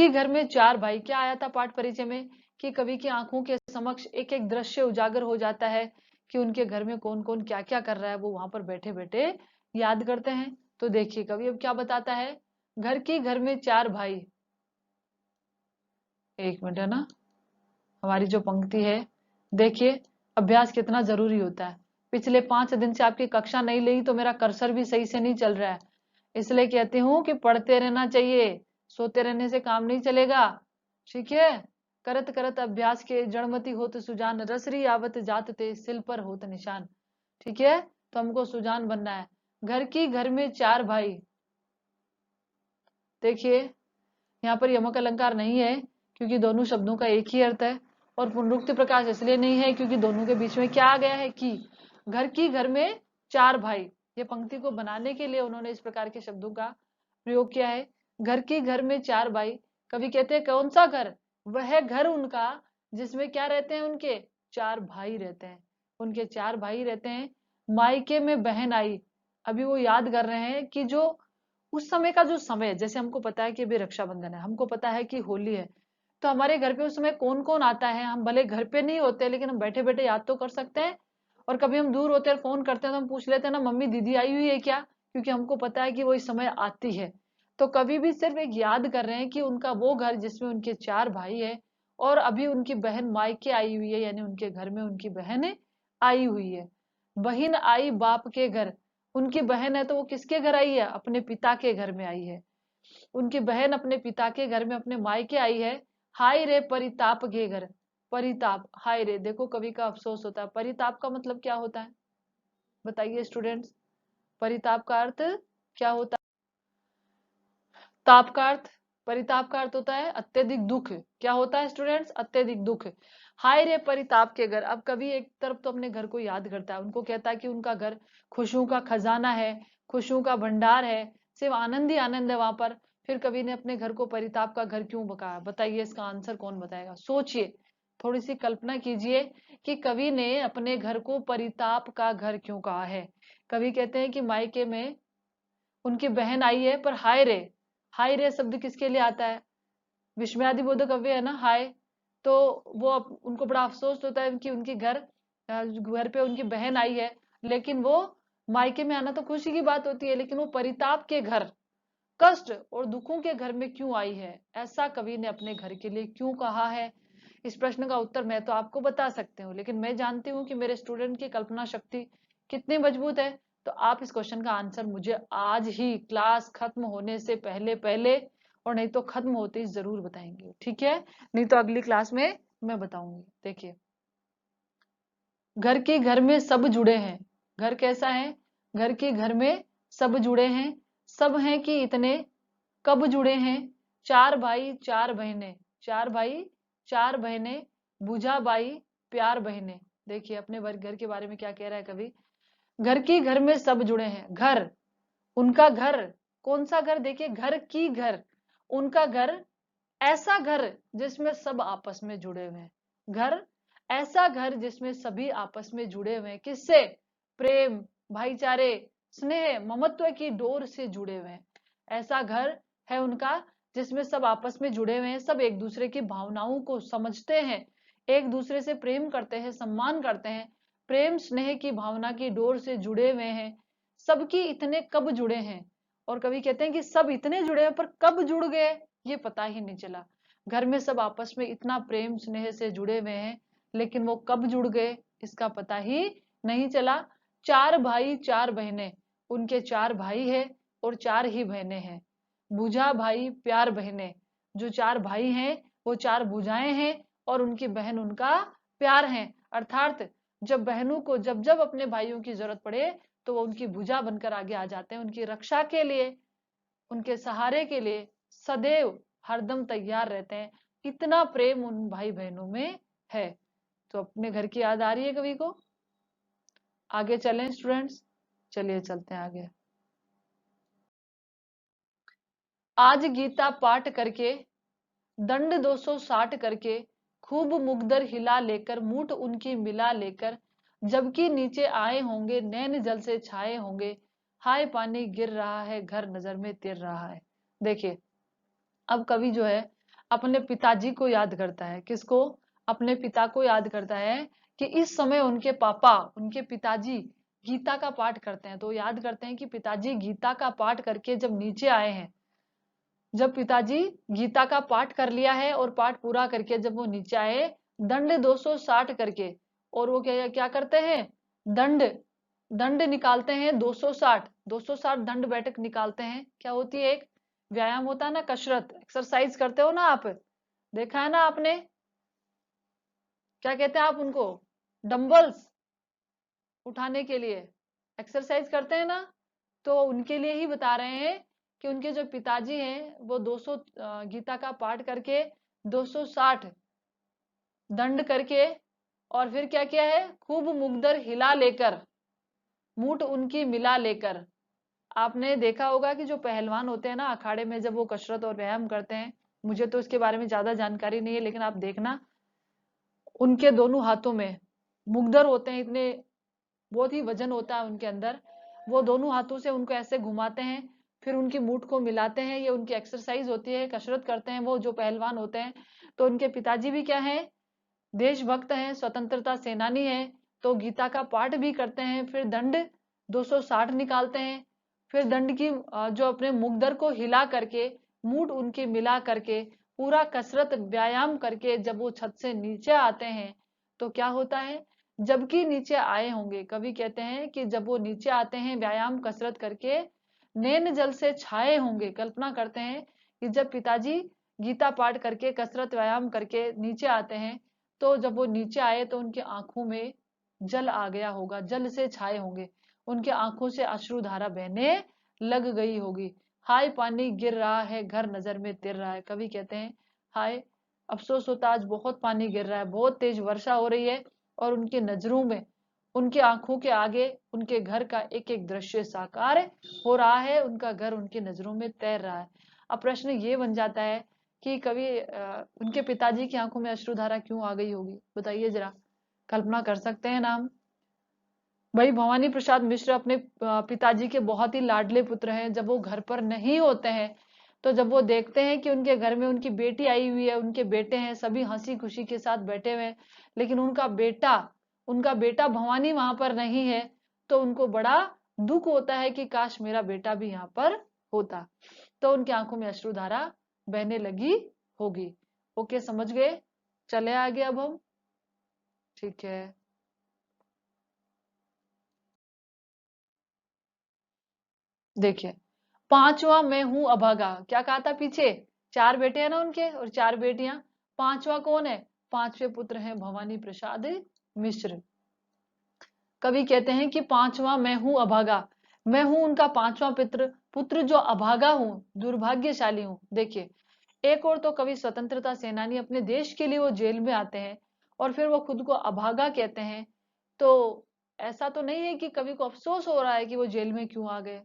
घर में चार भाई, क्या आया था पाठ परिचय में कि कवि की आंखों के समक्ष एक एक दृश्य उजागर हो जाता है कि उनके घर में कौन कौन क्या क्या कर रहा है, वो वहां पर बैठे बैठे याद करते हैं। तो देखिए कवि अब क्या बताता है, घर में चार भाई। एक मिनट है ना, हमारी जो पंक्ति है, देखिए अभ्यास कितना जरूरी होता है। पिछले 5 दिन से आपकी कक्षा नहीं ली तो मेरा कर्सर भी सही से नहीं चल रहा है, इसलिए कहती हूँ कि पढ़ते रहना चाहिए, सोते रहने से काम नहीं चलेगा। ठीक है, करत करत अभ्यास के जड़मती होत सुजान, रसरी आवत जात ते सिल पर होत निशान। ठीक है, तो हमको सुजान बनना है। घर में चार भाई, देखिए यहाँ पर यमक अलंकार नहीं है क्योंकि दोनों शब्दों का एक ही अर्थ है, और पुनरुक्ति प्रकाश इसलिए नहीं है क्योंकि दोनों के बीच में क्या आ गया है कि घर में चार भाई। ये पंक्ति को बनाने के लिए उन्होंने इस प्रकार के शब्दों का प्रयोग किया है। घर में चार भाई, कवि कहते हैं कौन सा घर? वह घर उनका जिसमें क्या रहते हैं? उनके चार भाई रहते हैं। उनके चार भाई रहते हैं। मायके में बहन आई, अभी वो याद कर रहे हैं कि जो उस समय का जो समय, जैसे हमको पता है कि अभी रक्षाबंधन है, हमको पता है कि होली है, तो हमारे घर पे उस समय कौन कौन आता है, हम भले घर पे नहीं होते लेकिन हम बैठे बैठे याद तो कर सकते हैं। और कभी हम दूर होते हैं, फोन करते हैं तो हम पूछ लेते हैं ना, मम्मी दीदी आई हुई है क्या, क्योंकि हमको पता है कि वो इस समय आती है। तो कभी भी सिर्फ एक याद कर रहे हैं कि उनका वो घर जिसमें उनके चार भाई है और अभी उनकी बहन मायके आई हुई है, यानी उनके घर में उनकी बहन आई हुई है। बहन आई बाप के घर, उनकी बहन है तो वो किसके घर आई है? अपने पिता के घर में आई है। उनकी बहन अपने पिता के घर में अपने मायके आई है। हाय रे परिताप के घर, परिताप, हाय रे, देखो कवि का अफसोस होता है। परिताप का मतलब क्या होता है बताइए स्टूडेंट्स? परिताप का अर्थ क्या होता है? ताप का अर्थ, परिताप का अर्थ होता है अत्यधिक दुख। क्या होता है स्टूडेंट्स? अत्यधिक दुख। हाय रे परिताप के घर, अब कवि एक तरफ तो अपने घर को याद करता है, उनको कहता है कि उनका घर खुशियों का खजाना है, खुशियों का भंडार है, सिर्फ आनंद ही आनंद है वहां पर। फिर कवि ने अपने घर को परिताप का घर क्यों बताया? बताइए, इसका आंसर कौन बताएगा? सोचिए, थोड़ी सी कल्पना कीजिए कि कवि ने अपने घर को परिताप का घर क्यों कहा है। कवि कहते हैं कि मायके में उनकी बहन आई है, पर हाय रे, हाय रे शब्द किसके लिए आता है? विस्मयादि बोधक अव्यय है ना, हाय। तो वो उनको बड़ा अफसोस होता है कि उनके घर पे उनकी बहन आई है, लेकिन वो मायके में आना तो खुशी की बात होती है, लेकिन वो परिताप के घर, कष्ट और दुखों के घर में क्यों आई है? ऐसा कवि ने अपने घर के लिए क्यों कहा है? इस प्रश्न का उत्तर मैं तो आपको बता सकती हूँ, लेकिन मैं जानती हूँ कि मेरे स्टूडेंट की कल्पना शक्ति कितनी मजबूत है। तो आप इस क्वेश्चन का आंसर मुझे आज ही क्लास खत्म होने से पहले पहले, और नहीं तो खत्म होते ही जरूर बताएंगे, ठीक है? नहीं तो अगली क्लास में मैं बताऊंगी। देखिए, घर में सब जुड़े हैं। घर कैसा है? घर में सब जुड़े हैं। सब हैं कि इतने, कब जुड़े हैं? चार भाई चार बहनें, चार भाई चार बहनें, बुझा बाई प्यार बहनें। देखिए अपने घर के बारे में क्या कह रहा है कवि, घर में सब जुड़े हैं। घर, उनका घर, कौन सा घर? देखिए घर, उनका घर, ऐसा घर जिसमें सब आपस में जुड़े हुए हैं। घर, ऐसा घर जिसमें सभी आपस में जुड़े हुए हैं। किससे? प्रेम, भाईचारे, स्नेह, ममत्व की डोर से जुड़े हुए हैं। ऐसा घर है उनका जिसमें सब आपस में जुड़े हुए हैं, सब एक दूसरे की भावनाओं को समझते हैं, एक दूसरे से प्रेम करते हैं, सम्मान करते हैं, प्रेम स्नेह की भावना की डोर से जुड़े हुए हैं। सबकी इतने कब जुड़े हैं? और कवि कहते हैं कि सब इतने जुड़े हैं, पर कब जुड़ गए ये पता ही नहीं चला। घर में सब आपस में इतना प्रेम स्नेह से जुड़े हुए हैं, लेकिन वो कब जुड़ गए इसका पता ही नहीं चला। चार भाई चार बहनें, उनके चार भाई है और चार ही बहनें हैं। बुझा भाई प्यार बहनें, जो चार भाई हैं वो चार बुझाएं हैं और उनकी बहन उनका प्यार है। अर्थात जब बहनों को जब जब अपने भाइयों की जरूरत पड़े तो वो उनकी भुजा बनकर आगे आ जाते हैं, उनकी रक्षा के लिए, उनके सहारे के लिए सदैव हरदम तैयार रहते हैं। इतना प्रेम उन भाई बहनों में है। तो अपने घर की याद आ रही है कवि को? आगे चलें स्टूडेंट्स, चलिए चलते हैं आगे। आज गीता पाठ करके, दंड 260 करके, खूब मुगदर हिला लेकर, मूठ उनकी मिला लेकर, जबकि नीचे आए होंगे नैन जल से छाए होंगे, हाय पानी गिर रहा है घर नजर में तिर रहा है। देखिए, अब कवि जो है अपने पिताजी को याद करता है। किसको? अपने पिता को याद करता है कि इस समय उनके पापा, उनके पिताजी गीता का पाठ करते हैं। तो याद करते हैं कि पिताजी गीता का पाठ करके जब नीचे आए हैं, जब पिताजी गीता का पाठ कर लिया है और पाठ पूरा करके जब वो नीचे आए दंड 260 करके, और वो क्या क्या करते हैं? दंड दंड निकालते हैं 260, 260 दंड बैठक निकालते हैं। क्या होती है? एक व्यायाम होता है ना, कसरत, एक्सरसाइज करते हो ना आप, देखा है ना आपने? क्या कहते हैं आप उनको? डंबल्स उठाने के लिए एक्सरसाइज करते हैं ना। तो उनके लिए ही बता रहे हैं कि उनके जो पिताजी हैं वो 200 गीता का पाठ करके 260 दंड करके, और फिर क्या किया है? खूब मुगदर हिला लेकर, मूठ उनकी मिला लेकर। आपने देखा होगा कि जो पहलवान होते हैं ना अखाड़े में, जब वो कसरत और व्यायाम करते हैं, मुझे तो इसके बारे में ज्यादा जानकारी नहीं है, लेकिन आप देखना उनके दोनों हाथों में मुगदर होते हैं, इतने बहुत ही वजन होता है उनके अंदर। वो दोनों हाथों से उनको ऐसे घुमाते हैं, फिर उनकी मूठ को मिलाते हैं। ये उनकी एक्सरसाइज होती है, कसरत करते हैं वो जो पहलवान होते हैं। तो उनके पिताजी भी क्या है? देशभक्त हैं, स्वतंत्रता सेनानी हैं। तो गीता का पाठ भी करते हैं, फिर दंड 260 निकालते हैं, फिर दंड की जो अपने मुगदर को हिला करके, मूठ उनकी मिला करके, पूरा कसरत व्यायाम करके जब वो छत से नीचे आते हैं तो क्या होता है? जबकि नीचे आए होंगे, कवि कहते हैं कि जब वो नीचे आते हैं व्यायाम कसरत करके, नैन जल से छाए होंगे। कल्पना करते हैं कि जब पिताजी गीता पाठ करके कसरत व्यायाम करके नीचे आते हैं, तो जब वो नीचे आए तो उनकी आंखों में जल आ गया होगा, जल से छाए होंगे, उनकी आंखों से अश्रुधारा बहने लग गई होगी। हाय पानी गिर रहा है घर नजर में तिर रहा है। कवि कहते हैं हाय अफसोस होता, आज बहुत पानी गिर रहा है, बहुत तेज वर्षा हो रही है, और उनकी नजरों में, उनकी आंखों के आगे उनके घर का एक एक दृश्य साकार हो रहा है, उनका घर उनकी नजरों में तैर रहा है। अब प्रश्न ये बन जाता है कि कवि उनके पिताजी की आंखों में अश्रुधारा क्यों आ गई होगी? बताइए जरा, कल्पना कर सकते हैं ना हम? भाई भवानी प्रसाद मिश्र अपने पिताजी के बहुत ही लाडले पुत्र हैं। जब वो घर पर नहीं होते हैं, तो जब वो देखते हैं कि उनके घर में उनकी बेटी आई हुई है, उनके बेटे हैं, सभी हंसी खुशी के साथ बैठे हुए हैं, लेकिन उनका बेटा भवानी वहां पर नहीं है, तो उनको बड़ा दुख होता है कि काश मेरा बेटा भी यहाँ पर होता। तो उनकी आंखों में अश्रुधारा बहने लगी होगी। ओके, समझ गए? चले आगे अब हम। ठीक है, देखिए, पांचवा मैं हूं अभागा। क्या कहा था पीछे? चार बेटे हैं ना उनके और चार बेटियां। पांचवा कौन है? पांचवे पुत्र हैं भवानी प्रसाद मिश्र। कवि कहते हैं कि पांचवा मैं हूं अभागा, मैं हूं उनका पांचवा पुत्र, पुत्र जो अभागा हूं, दुर्भाग्यशाली हूं। देखिए, एक और तो कवि स्वतंत्रता सेनानी, अपने देश के लिए वो जेल में आते हैं, और फिर वो खुद को अभागा कहते हैं। तो ऐसा तो नहीं है कि कवि को अफसोस हो रहा है कि वो जेल में क्यों आ गए।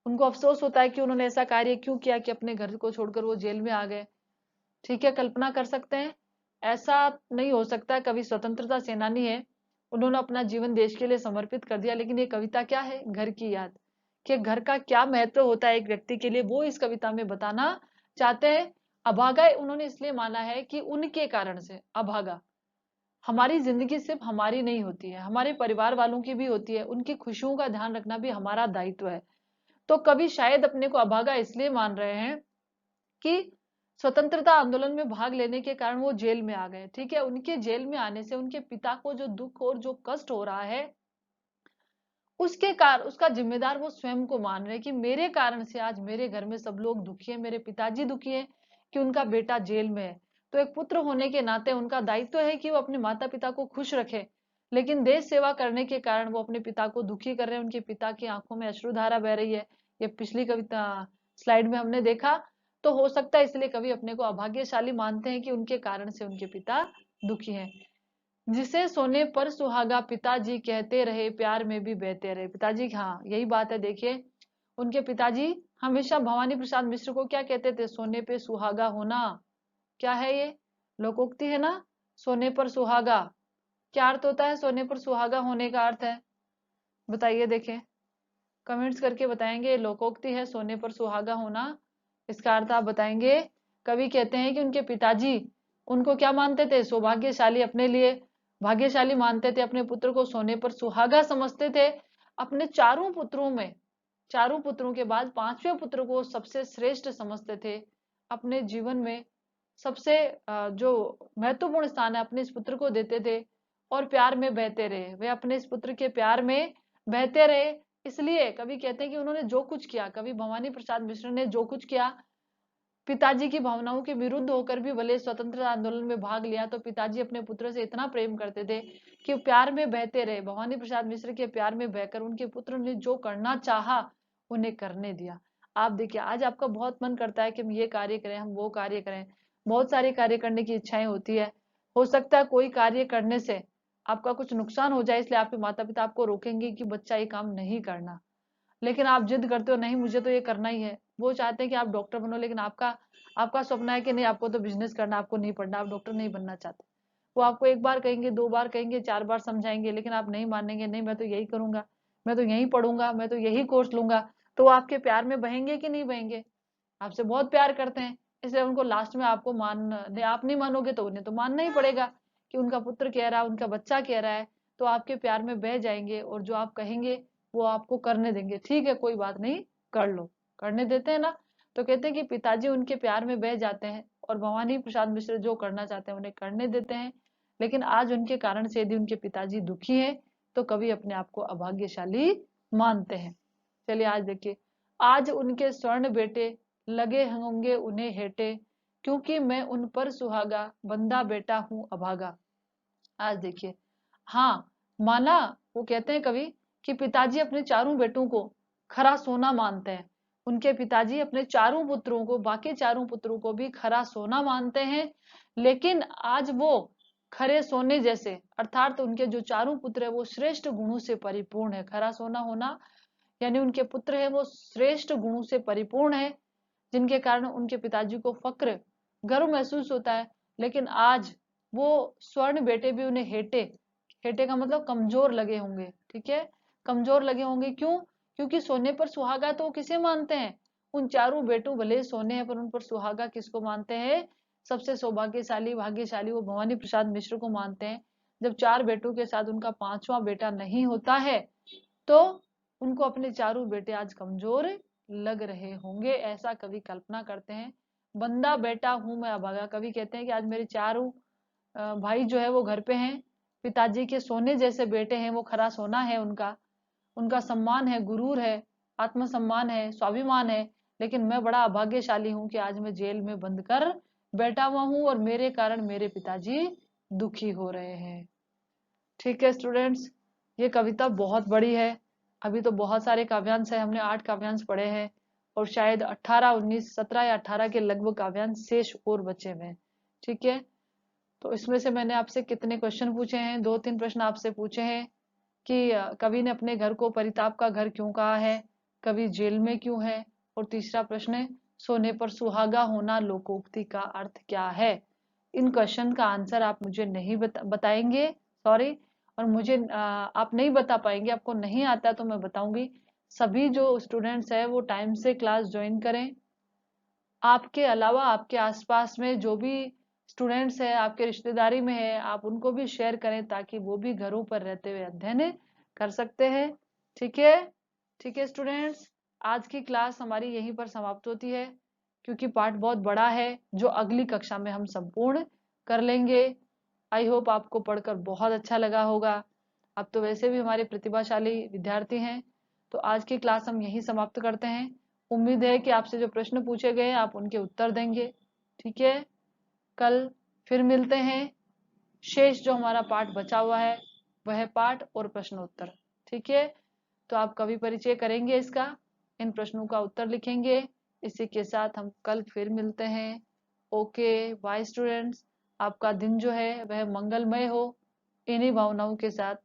उनको अफसोस होता है कि उन्होंने ऐसा कार्य क्यों किया कि अपने घर को छोड़कर वो जेल में आ गए। ठीक है, कल्पना कर सकते हैं। ऐसा नहीं हो सकता है, कवि स्वतंत्रता सेनानी है, उन्होंने अपना जीवन देश के लिए समर्पित कर दिया, लेकिन ये कविता क्या है? घर की याद, कि घर का क्या महत्व होता है एक व्यक्ति के लिए, वो इस कविता में बताना चाहते हैं। अभागा उन्होंने इसलिए माना है कि उनके कारण से अभागा, हमारी जिंदगी सिर्फ हमारी नहीं होती है, हमारे परिवार वालों की भी होती है, उनकी खुशियों का ध्यान रखना भी हमारा दायित्व है। तो कवि शायद अपने को अभागा इसलिए मान रहे हैं कि स्वतंत्रता आंदोलन में भाग लेने के कारण वो जेल में आ गए। ठीक है, उनके जेल में आने से उनके पिता को जो दुख और जो कष्ट हो रहा है, उसके कारण उसका जिम्मेदार वो स्वयं को मान रहे हैं कि मेरे कारण से आज मेरे घर में सब लोग दुखी है, मेरे पिताजी दुखी है कि उनका बेटा जेल में है। तो एक पुत्र होने के नाते उनका दायित्व है कि वो अपने माता पिता को खुश रखे, लेकिन देश सेवा करने के कारण वो अपने पिता को दुखी कर रहे हैं, उनके पिता की आंखों में अश्रुधारा बह रही है, ये पिछली कविता स्लाइड में हमने देखा। तो हो सकता है इसलिए कवि अपने को अभाग्यशाली मानते हैं कि उनके कारण से उनके पिता दुखी हैं। जिसे सोने पर सुहागा पिताजी कहते रहे, प्यार में भी बहते रहे। पिताजी, हाँ यही बात है। देखिए उनके पिताजी हमेशा भवानी प्रसाद मिश्र को क्या कहते थे? सोने पे सुहागा होना। क्या है ये? लोकोक्ति है ना, सोने पर सुहागा। क्या अर्थ होता है सोने पर सुहागा होने का? अर्थ है, बताइए, देखें कमेंट्स करके बताएंगे। लोकोक्ति है सोने पर सुहागा होना, इसका अर्थ आप बताएंगे। कवि कहते हैं कि उनके पिताजी उनको क्या मानते थे? सौभाग्यशाली, अपने लिए भाग्यशाली मानते थे। अपने पुत्र को सोने पर सुहागा समझते थे। अपने चारों पुत्रों में, चारों पुत्रों के बाद पांचवें पुत्र को सबसे श्रेष्ठ समझते थे। अपने जीवन में सबसे जो महत्वपूर्ण स्थान है अपने इस पुत्र को देते थे और प्यार में बहते रहे। वे अपने इस पुत्र के प्यार में बहते रहे। इसलिए कवि कहते हैं कि उन्होंने जो कुछ किया, कवि भवानी प्रसाद मिश्र ने जो कुछ किया, पिताजी की भावनाओं के विरुद्ध होकर भी भले स्वतंत्रता आंदोलन में भाग लिया, तो पिताजी अपने पुत्र से इतना प्रेम करते थे कि प्यार में बहते रहे। भवानी प्रसाद मिश्र के प्यार में बहकर उनके पुत्र ने जो करना चाहा उन्हें करने दिया। आप देखिए आज आपका बहुत मन करता है कि हम ये कार्य करें, हम वो कार्य करें, बहुत सारे कार्य करने की इच्छाएं होती है। हो सकता है कोई कार्य करने से आपका कुछ नुकसान हो जाए, इसलिए आपके माता पिता आपको रोकेंगे कि बच्चा ये काम नहीं करना, लेकिन आप जिद करते हो नहीं मुझे तो ये करना ही है। वो चाहते हैं कि आप डॉक्टर बनो, लेकिन आपका आपका सपना है कि नहीं आपको तो बिजनेस करना, आपको नहीं पढ़ना, आप डॉक्टर नहीं बनना चाहते। वो आपको एक बार कहेंगे, दो बार कहेंगे, चार बार समझाएंगे, लेकिन आप नहीं मानेंगे, नहीं मैं तो यही करूंगा, मैं तो यही पढ़ूंगा, मैं तो यही कोर्स लूंगा। तो वो आपके प्यार में बहेंगे कि नहीं बहेंगे? आपसे बहुत प्यार करते हैं, इसलिए उनको लास्ट में आपको आप नहीं मानोगे तो उन्हें तो मानना ही पड़ेगा कि उनका पुत्र कह रहा है, उनका बच्चा कह रहा है, तो आपके प्यार में बह जाएंगे और जो आप कहेंगे वो आपको करने देंगे। ठीक है कोई बात नहीं, कर लो, करने देते हैं ना। तो कहते हैं कि पिताजी उनके प्यार में बह जाते हैं और भवानी प्रसाद मिश्र जो करना चाहते हैं उन्हें करने देते हैं। लेकिन आज उनके कारण से यदि उनके पिताजी दुखी हैं तो कवि अपने आप को अभाग्यशाली मानते हैं। चलिए आज देखिए, आज उनके स्वर्ण बेटे लगे होंगे उन्हें हेटे, क्योंकि मैं उन पर सुहागा, बंदा बेटा हूं अभागा। आज देखिए, हाँ माना, वो कहते हैं कवि कि पिताजी अपने चारों बेटों को खरा सोना मानते हैं। उनके पिताजी अपने चारों पुत्रों को, बाकी चारों पुत्रों को भी खरा सोना मानते हैं। लेकिन आज वो खरे सोने जैसे, अर्थात उनके जो चारों पुत्र है वो श्रेष्ठ गुणों से परिपूर्ण है। खरा सोना होना यानी उनके पुत्र है वो श्रेष्ठ गुणों से परिपूर्ण है, जिनके कारण उनके पिताजी को फक्र, गर्व महसूस होता है। लेकिन आज वो स्वर्ण बेटे भी उन्हें हेटे, हेटे का मतलब कमजोर लगे होंगे। ठीक है, कमजोर लगे होंगे। क्यों? क्योंकि सोने पर सुहागा तो किसे मानते हैं? उन चारों बेटों भले सोने हैं पर उन पर सुहागा किसको मानते हैं? सबसे सौभाग्यशाली, भाग्यशाली वो भवानी प्रसाद मिश्र को मानते हैं। जब चार बेटों के साथ उनका पांचवा बेटा नहीं होता है तो उनको अपने चारों बेटे आज कमजोर लग रहे होंगे, ऐसा कवि कल्पना करते हैं। बंदा बेटा हूं मैं अभागा, कवि कहते हैं कि आज मेरे चारों भाई जो है वो घर पे हैं, पिताजी के सोने जैसे बेटे हैं, वो खरा सोना है उनका, उनका सम्मान है, गुरूर है, आत्मसम्मान है, स्वाभिमान है। लेकिन मैं बड़ा अभाग्यशाली हूं कि आज मैं जेल में बंद कर बैठा हुआ हूं और मेरे कारण मेरे पिताजी दुखी हो रहे हैं। ठीक है स्टूडेंट्स, ये कविता बहुत बड़ी है। अभी तो बहुत सारे काव्यांश है, हमने 8 काव्यांश पढ़े हैं और शायद 18, 19, 17 या 18 के लगभग काव्यांश शेष और बचे हुए हैं। ठीक है, तो इसमें से मैंने आपसे कितने क्वेश्चन पूछे हैं? 2-3 प्रश्न आपसे पूछे हैं कि कवि ने अपने घर को परिताप का घर क्यों कहा है, कवि जेल में क्यों है, और तीसरा प्रश्न है सोने पर सुहागा होना लोकोक्ति का अर्थ क्या है। इन क्वेश्चन का आंसर आप मुझे नहीं बताएंगे, सॉरी, और मुझे आप नहीं बता पाएंगे, आपको नहीं आता तो मैं बताऊंगी। सभी जो स्टूडेंट्स है वो टाइम से क्लास ज्वाइन करें। आपके अलावा आपके आसपास में जो भी स्टूडेंट्स है, आपके रिश्तेदारी में है, आप उनको भी शेयर करें ताकि वो भी घरों पर रहते हुए अध्ययन कर सकते हैं। ठीक है, ठीक है स्टूडेंट्स, आज की क्लास हमारी यहीं पर समाप्त होती है क्योंकि पाठ बहुत बड़ा है जो अगली कक्षा में हम संपूर्ण कर लेंगे। आई होप आपको पढ़कर बहुत अच्छा लगा होगा। अब तो वैसे भी हमारे प्रतिभाशाली विद्यार्थी हैं। तो आज की क्लास हम यहीं समाप्त करते हैं। उम्मीद है कि आपसे जो प्रश्न पूछे गए आप उनके उत्तर देंगे। ठीक है, कल फिर मिलते हैं। शेष जो हमारा पाठ बचा हुआ है वह पाठ और प्रश्नोत्तर। ठीक है, तो आप कवि परिचय करेंगे इसका, इन प्रश्नों का उत्तर लिखेंगे। इसी के साथ हम कल फिर मिलते हैं। ओके बाय स्टूडेंट्स, आपका दिन जो है वह मंगलमय हो। इन्हीं भावनाओं के साथ